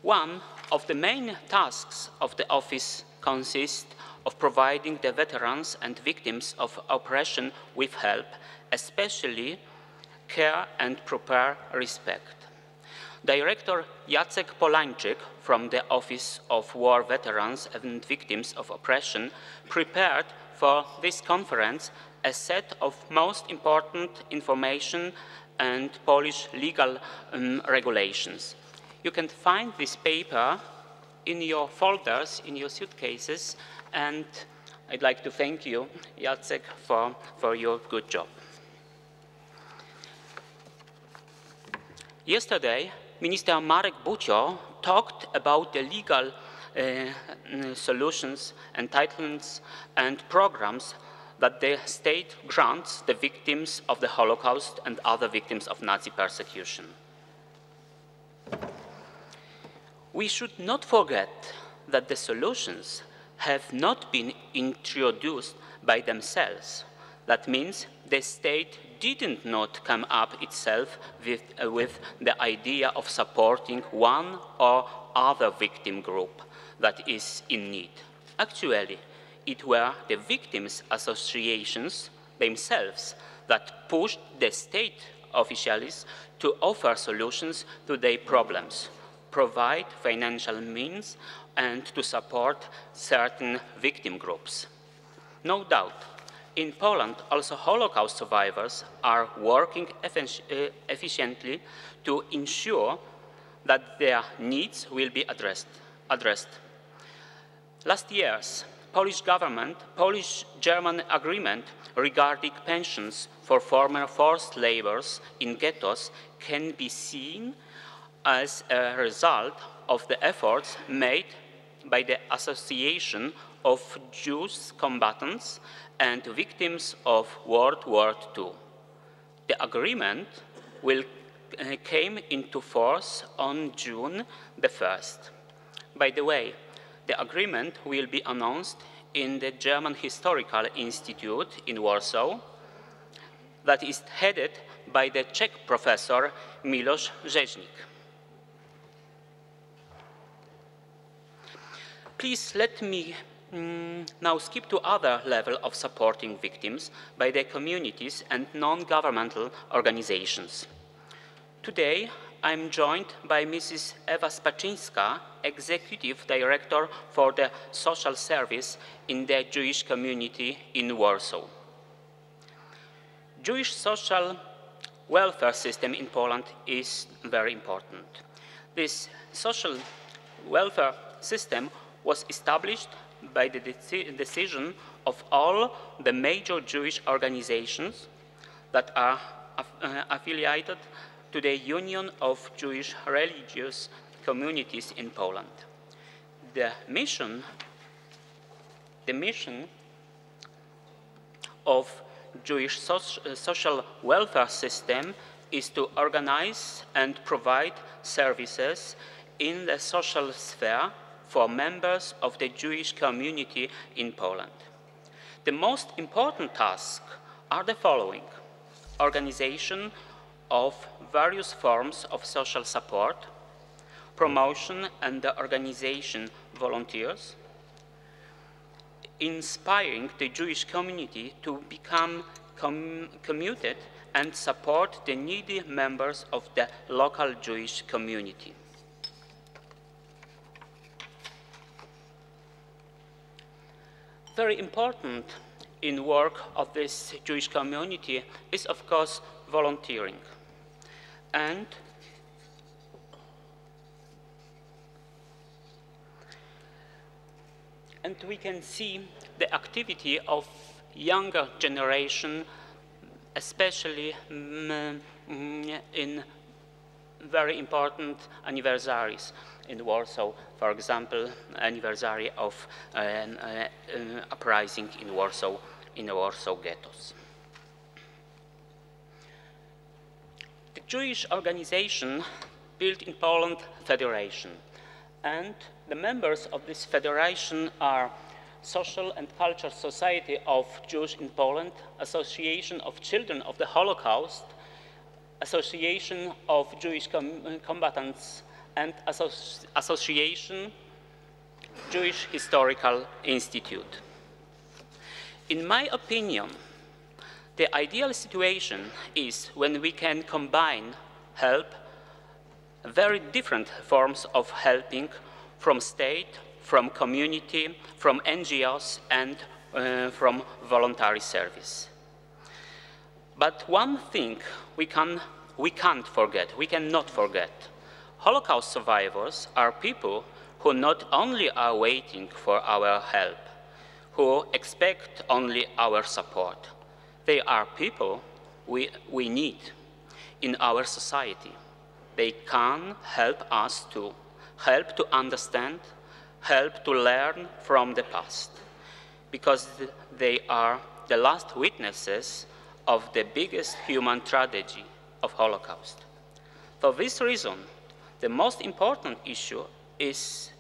One of the main tasks of the office consists of providing the veterans and victims of oppression with help, especially care and proper respect. Director Jacek Polańczyk from the Office of War Veterans and Victims of Oppression prepared for this conference a set of most important information and Polish legal regulations. You can find this paper in your folders, in your suitcases, and I'd like to thank you, Jacek, for your good job. Yesterday, Minister Marek Bucio talked about the legal solutions, entitlements, and programs that the state grants the victims of the Holocaust and other victims of Nazi persecution. We should not forget that the solutions have not been introduced by themselves. That means the state did not come up itself with the idea of supporting one or other victim group that is in need. Actually, it were the victims' associations themselves that pushed the state officials to offer solutions to their problems, provide financial means, and to support certain victim groups. No doubt, in Poland, also Holocaust survivors are working efficiently to ensure that their needs will be addressed. Last year's Polish government, Polish-German agreement regarding pensions for former forced laborers in ghettos can be seen as a result of the efforts made by the Association of Jewish Combatants and Victims of World War II. The agreement came into force on June the 1st. By the way, the agreement will be announced in the German Historical Institute in Warsaw that is headed by the Czech professor Miloš Rzeźnik. Please let me now skip to other level of supporting victims by the communities and non-governmental organizations. Today, I'm joined by Mrs. Ewa Spaczyńska, Executive Director for the Social Service in the Jewish community in Warsaw. Jewish social welfare system in Poland is very important. This social welfare system was established by the decision of all the major Jewish organizations that are affiliated to the Union of Jewish Religious Communities in Poland. The mission of Jewish social welfare system is to organize and provide services in the social sphere for members of the Jewish community in Poland. The most important tasks are the following: organization of various forms of social support, promotion and the organization volunteers, inspiring the Jewish community to become committed and support the needy members of the local Jewish community. Very important in work of this Jewish community is, of course, volunteering. And we can see the activity of younger generation, especially in very important anniversaries in Warsaw. For example, anniversary of uprising in the Warsaw ghettos. The Jewish organization built in Poland Federation, and the members of this federation are Social and Cultural Society of Jews in Poland, Association of Children of the Holocaust, Association of Jewish Combatants, and Association Jewish Historical Institute. In my opinion, the ideal situation is when we can combine very different forms of helping from state, from community, from NGOs, and from voluntary service. But one thing we can we can't forget, we cannot forget. Holocaust survivors are people who not only are waiting for our help, who expect only our support. They are people we need in our society. They can help us to understand, help to learn from the past, because they are the last witnesses of the biggest human tragedy of Holocaust. For this reason, the most important issue is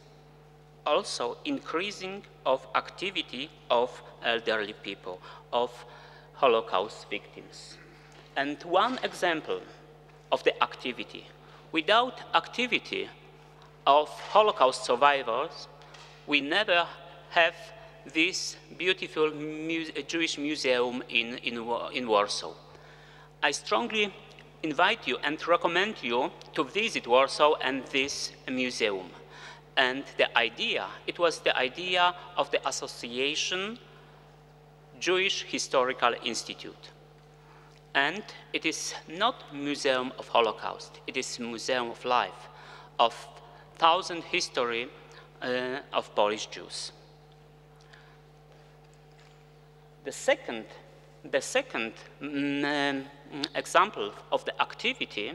also increasing of activity of elderly people, of Holocaust victims. And one example of the activity: without activity of Holocaust survivors, we never have this beautiful Jewish museum in Warsaw. I strongly invite you and recommend you to visit Warsaw and this museum. And it was the idea of the association Jewish Historical Institute. And it is not Museum of Holocaust, it is Museum of Life, of 1,000 history of Polish Jews. The second example of the activity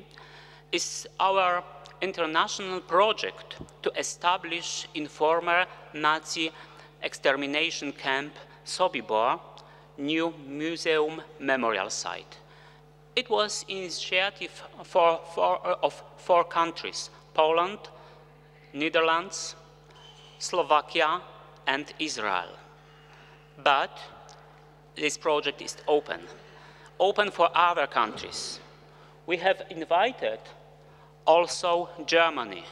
is our international project to establish in former Nazi extermination camp Sobibor new museum memorial site. It was an initiative of 4 countries: Poland, Netherlands, Slovakia, and Israel. But this project is open for other countries. We have invited also Germany,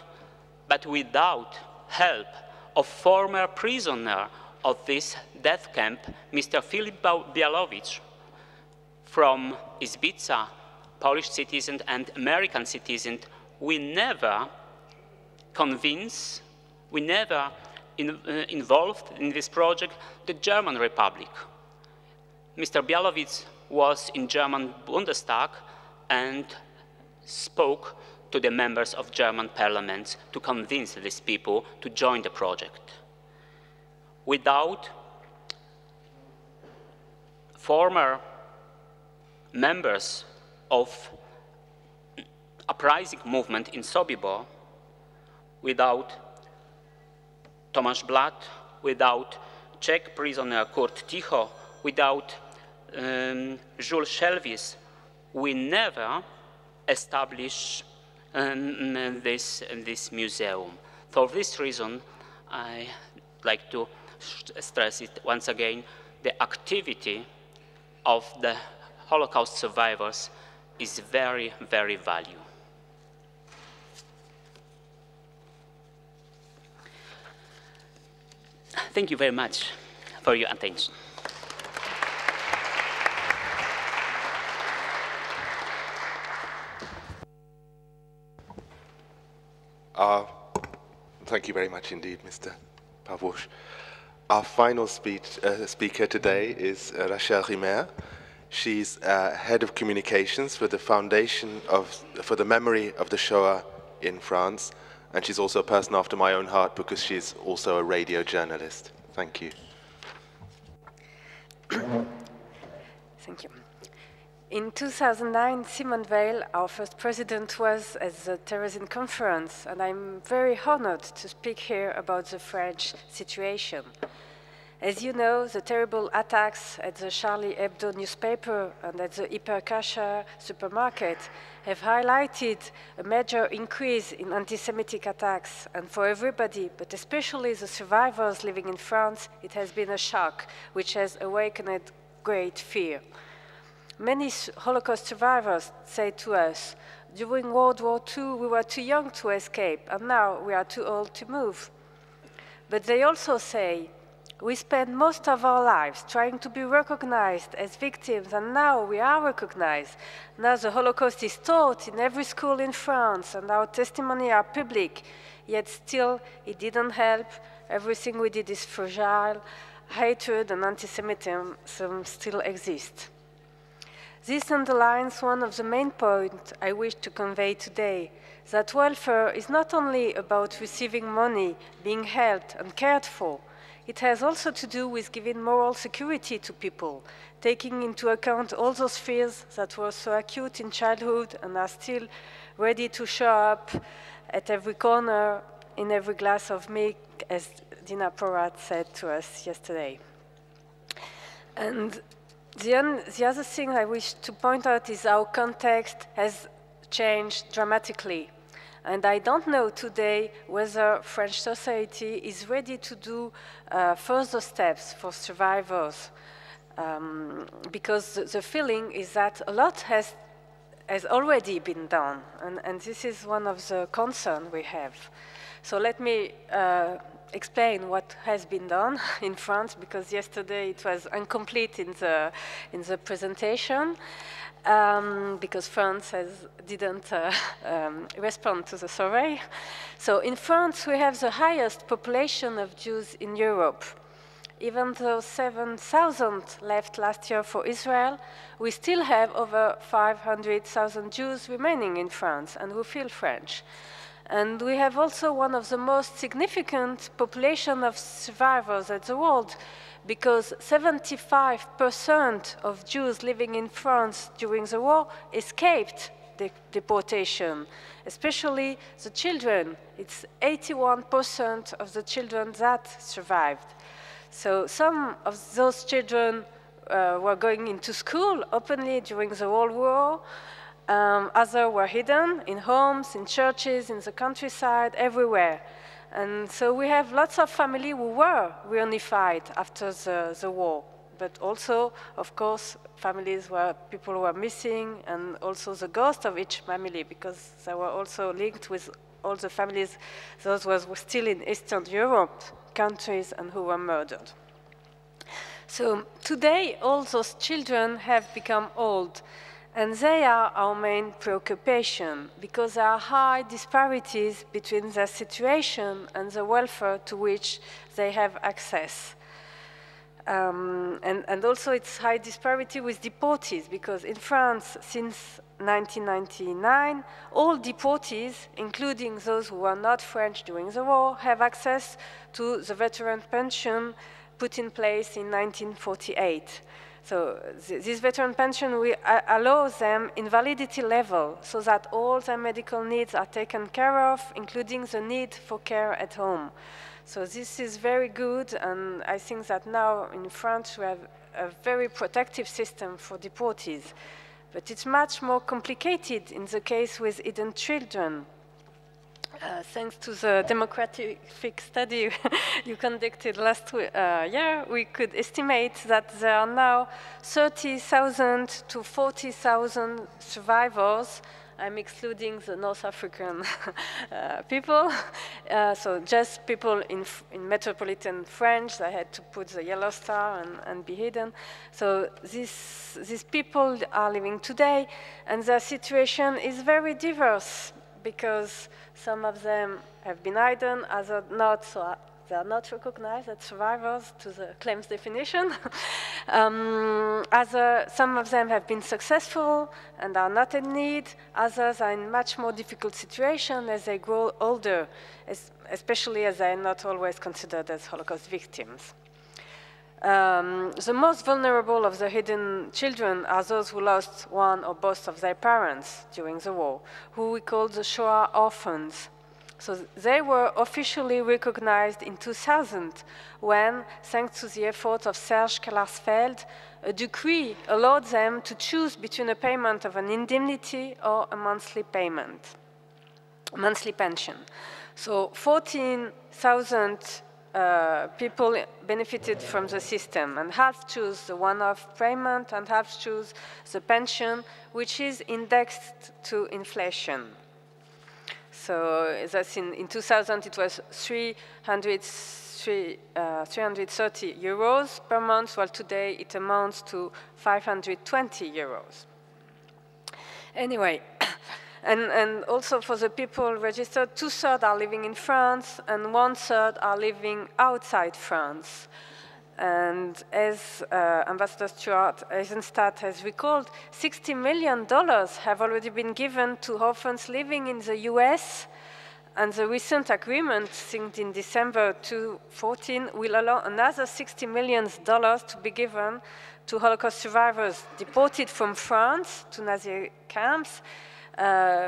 but without help of former prisoner of this death camp, Mr. Filip Białowicz, from Izbica, Polish citizen and American citizen. We never involved in this project the German Republic. Mr. Białowicz was in German Bundestag and spoke to the members of German parliaments to convince these people to join the project. Without former members of uprising movement in Sobibor, without Tomasz Blatt, without Czech prisoner Kurt Ticho, without Jules Szelwis, we never established this museum. For this reason, I like to stress it once again: the activity of the Holocaust survivors is very, very valuable. Thank you very much for your attention. Thank you very much indeed, Mr. Pawloś. Our final speaker today is Rachel Rimer. She's head of communications for the Foundation for the Memory of the Shoah in France, and she's also a person after my own heart because she's also a radio journalist. Thank you. Thank you. In 2009, Simone Veil, our first president, was at the Terezin conference, and I'm very honored to speak here about the French situation. As you know, the terrible attacks at the Charlie Hebdo newspaper and at the Hyper Cacher supermarket have highlighted a major increase in anti-Semitic attacks, and for everybody, but especially the survivors living in France, it has been a shock which has awakened great fear. Many Holocaust survivors say to us, during World War II we were too young to escape, and now we are too old to move. But they also say, we spent most of our lives trying to be recognized as victims, and now we are recognized. Now the Holocaust is taught in every school in France, and our testimony are public, yet still it didn't help. Everything we did is fragile. Hatred and anti-Semitism still exist. This underlines one of the main points I wish to convey today, that welfare is not only about receiving money, being helped and cared for. It has also to do with giving moral security to people, taking into account all those fears that were so acute in childhood and are still ready to show up at every corner, in every glass of milk, as Dina Porat said to us yesterday. And the other thing I wish to point out is our context has changed dramatically. And I don't know today whether French society is ready to do further steps for survivors, because the feeling is that a lot has already been done, and this is one of the concerns we have. So let me explain what has been done in France, because yesterday it was incomplete in the presentation, because France didn't respond to the survey. So in France, we have the highest population of Jews in Europe. Even though 7,000 left last year for Israel, we still have over 500,000 Jews remaining in France and who feel French. And we have also one of the most significant population of survivors in the world, because 75% of Jews living in France during the war escaped deportation, especially the children. It's 81% of the children that survived. So some of those children were going into school openly during the World War. Others were hidden in homes, in churches, in the countryside, everywhere. And so we have lots of families who were reunified after the war, but also, of course, families where people were missing, and also the ghost of each family, because they were also linked with all the families, those were still in Eastern Europe countries and who were murdered. So today, all those children have become old, and they are our main preoccupation, because there are high disparities between their situation and the welfare to which they have access. And also it's high disparity with deportees, because in France, since 1999, all deportees, including those who were not French during the war, have access to the veteran pension put in place in 1948. So this veteran pension allows them invalidity level, so that all their medical needs are taken care of, including the need for care at home. So this is very good, and I think that now in France we have a very protective system for deportees. But it's much more complicated in the case with hidden children. Thanks to the demographic study you conducted last year, we could estimate that there are now 30,000 to 40,000 survivors. I'm excluding the North African people. So just people in metropolitan France, I had to put the yellow star and be hidden. So these people are living today, and their situation is very diverse, because some of them have been hidden, others not, so they are not recognized as survivors to the claims definition. Some of them have been successful and are not in need. Others are in much more difficult situation as they grow older, especially as they are not always considered as Holocaust victims. The most vulnerable of the hidden children are those who lost one or both of their parents during the war, who we call the Shoah orphans. So they were officially recognized in 2000 when, thanks to the effort of Serge Klarsfeld, a decree allowed them to choose between a payment of an indemnity or a monthly payment, a monthly pension. So 14,000 people benefited from the system, and half choose the one-off payment and half choose the pension, which is indexed to inflation. So that's in 2000, it was 330 euros per month, while today it amounts to 520 euros. Anyway, and also for the people registered, 2/3 are living in France and 1/3 are living outside France. And as Ambassador Stuart Eisenstadt has recalled, $60 million have already been given to orphans living in the US, and the recent agreement, signed in December 2014, will allow another $60 million to be given to Holocaust survivors deported from France to Nazi camps,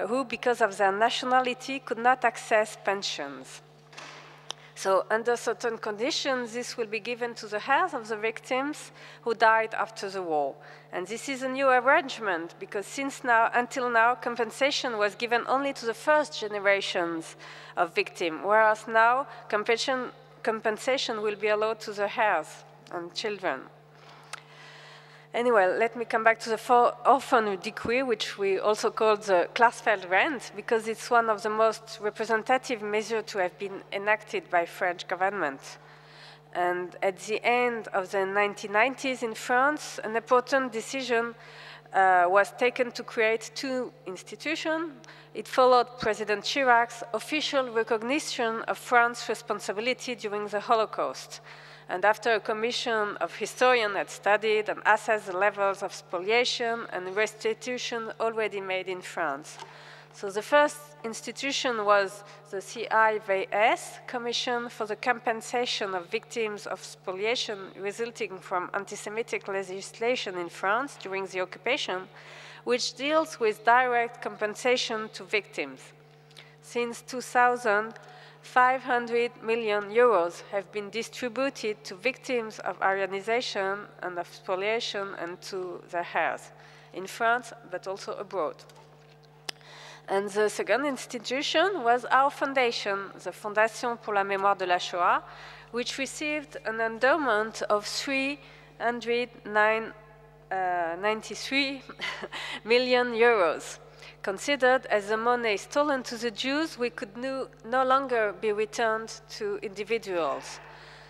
who, because of their nationality, could not access pensions. So under certain conditions, this will be given to the heirs of the victims who died after the war. And this is a new arrangement, because until now, compensation was given only to the first generations of victims, whereas now compensation will be allowed to the heirs and children. Anyway, let me come back to the orphan decree, which we also call the Klarsfeld rent, because it's one of the most representative measures to have been enacted by French government. And at the end of the 1990s in France, an important decision was taken to create two institutions. It followed President Chirac's official recognition of France's responsibility during the Holocaust. And after a commission of historians had studied and assessed the levels of spoliation and restitution already made in France. So the first institution was the CIVS, Commission for the Compensation of Victims of Spoliation resulting from anti-Semitic legislation in France during the occupation, which deals with direct compensation to victims. Since 2000, 500 million euros have been distributed to victims of Aryanization and of spoliation and to their heirs in France, but also abroad. And the second institution was our foundation, the Fondation pour la Mémoire de la Shoah, which received an endowment of 393 million euros. Considered as the money stolen to the Jews, we could no longer be returned to individuals.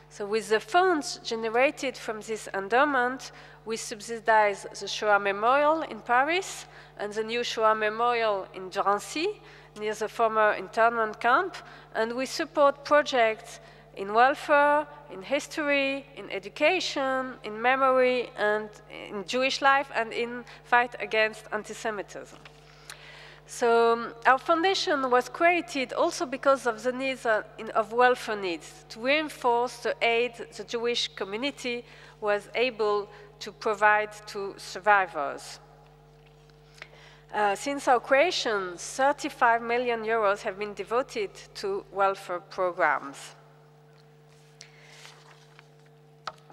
So with the funds generated from this endowment, we subsidize the Shoah Memorial in Paris and the new Shoah Memorial in Drancy, near the former internment camp, and we support projects in welfare, in history, in education, in memory, and in Jewish life, and in fight against anti-Semitism. So our foundation was created also because of the needs of welfare needs, to reinforce the aid the Jewish community was able to provide to survivors. Since our creation, 35 million euros have been devoted to welfare programs.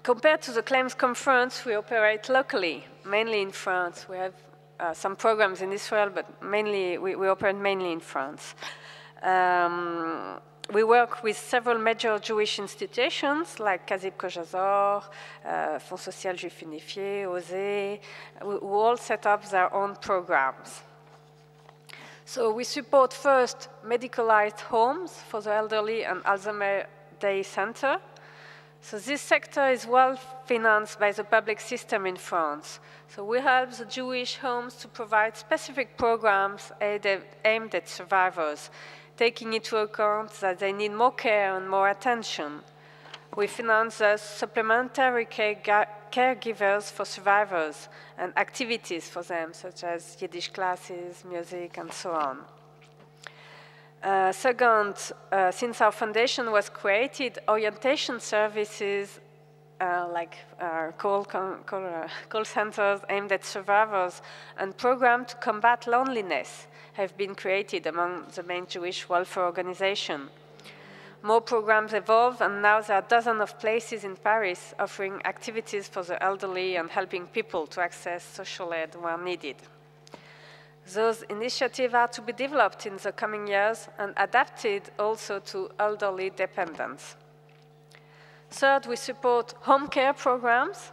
Compared to the Claims Conference, we operate locally, mainly in France. We have some programs in Israel, but mainly we operate mainly in France. We work with several major Jewish institutions like Kazib Kojazor, Fonds Social Juif Unifié, OSE, who all set up their own programs. So we support first medicalized homes for the elderly and Alzheimer's Day Center. So this sector is well financed by the public system in France. So we help the Jewish homes to provide specific programs aimed at survivors, taking into account that they need more care and more attention. We finance supplementary caregivers for survivors and activities for them, such as Yiddish classes, music, and so on. Second, since our foundation was created, orientation services like call centers aimed at survivors and programs to combat loneliness have been created among the main Jewish welfare organizations. More programs evolve, and now there are dozens of places in Paris offering activities for the elderly and helping people to access social aid where needed. Those initiatives are to be developed in the coming years and adapted also to elderly dependents. Third, we support home care programs.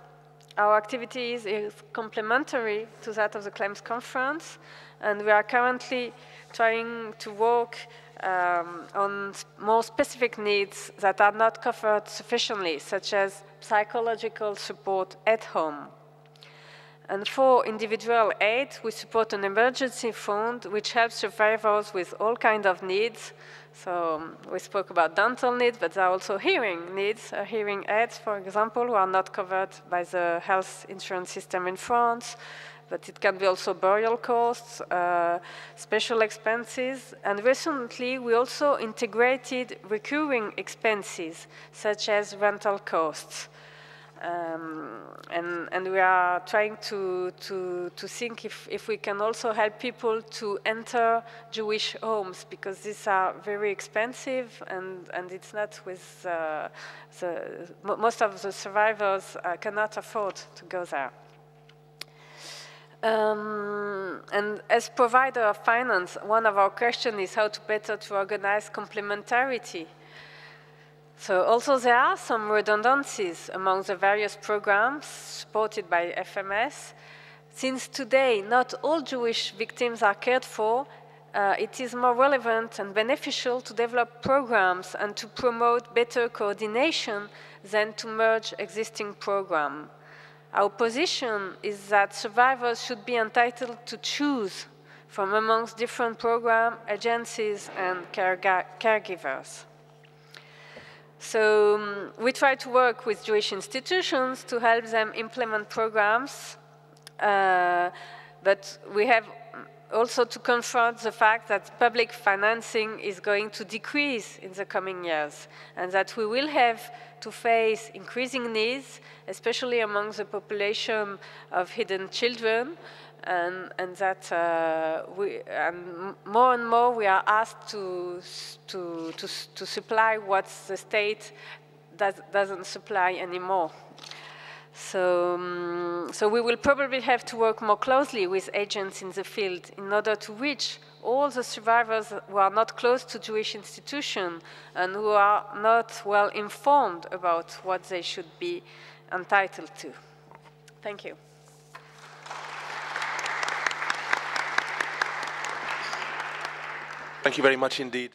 Our activities is complementary to that of the Claims Conference, and we are currently trying to work on more specific needs that are not covered sufficiently, such as psychological support at home. And for individual aid, we support an emergency fund which helps survivors with all kinds of needs. So we spoke about dental needs, but there are also hearing needs. Hearing aids, for example, who are not covered by the health insurance system in France. But it can be also burial costs, special expenses. And recently, we also integrated recurring expenses, such as rental costs. And we are trying to think if we can also help people to enter Jewish homes, because these are very expensive, and it's not with most of the survivors cannot afford to go there. And as provider of finance, one of our questions is how to better to organize complementarity. So also there are some redundancies among the various programs supported by FMS. Since today not all Jewish victims are cared for, it is more relevant and beneficial to develop programs and to promote better coordination than to merge existing programs. Our position is that survivors should be entitled to choose from amongst different program agencies and caregivers. So we try to work with Jewish institutions to help them implement programs, but we have also to confront the fact that public financing is going to decrease in the coming years, and that we will have to face increasing needs, especially among the population of hidden children, and that more and more we are asked to supply what the state doesn't supply anymore. So we will probably have to work more closely with agents in the field in order to reach all the survivors who are not close to Jewish institutions and who are not well informed about what they should be entitled to. Thank you. Thank you very much indeed.